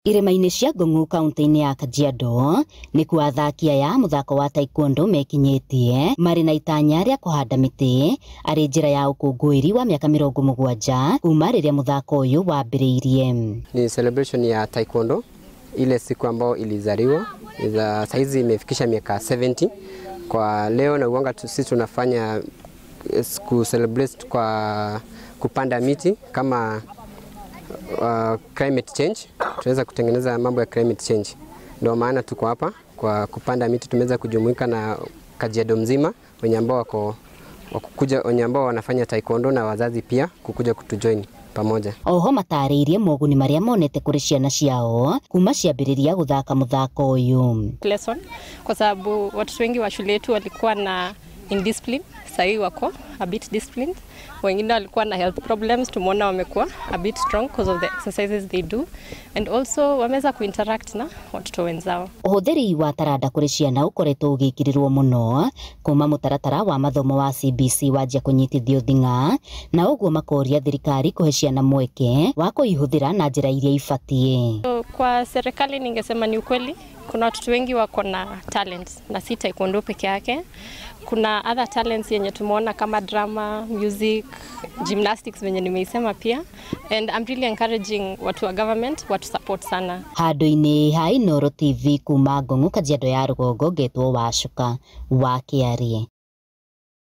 Irema-inĩ cia Ngong'u kaunti-inĩ ya Kajiado nĩ kuo athaki aya muthako wa taekwondo mekinyetie marĩ na itanya rĩa kũhanda mĩtĩ arĩ njĩra ya ũkũngũĩri wa miaka 70 kuma rĩrĩa muthako ũyũ wambĩrĩirie. Ni celebration ya taekwondo ile siku ambayo ilizaliwa, saizi imefikisha miaka 70 kwa leo, na uanga sisi tunafanya ku celebrate kwa kupanda miti kama climate change. Tunaweza kutengeneza mambo ya climate change, ndio maana tuko hapa kwa kupanda miti. Tumeweza kujumuika na Kajiado mzima wenye ambao wanafanya taekwondo na wazazi pia kukuja kutujoin pamoja. Oho matarĩirie moguni marĩa monete kũrĩ ciana ciao kuma ciambĩrĩria gũthaka muthako ũyũ. Lesson kwa sababu watoto wengi wa shule yetu walikuwa na indiscipline, sasa wako a bit disciplined. Wengine walikuwa na health problems, tumeona wamekuwa a bit strong because of the exercises they do, and also wameweza kuinteract na watoto wenzao. Ũhũthĩri wa taranda kũrĩ ciana ũkoretwo ũgĩkĩrĩrwo mũno kuma mũtaratara wa mathomo wa CBC wajia kũnyitithio thing'a, na ũguo makoria thirikari kũhe ciana mweke wa kũihũthĩra na njĩra iria ibatiĩ. Kwa serikali ningesema ni ukweli, kuna watoto wengi wako na talents na si taekwondo peke yake. Kuna other talents yenye tumeona kama drama, music, gymnastics venye nimeisema pia, and I'm really encouraging watu wa government watu support sana. Handũ-inĩ ha Inooro TV kuma Ngong'u Kajiado ya rũgongo ngetwo Wacuka wa Kĩarie.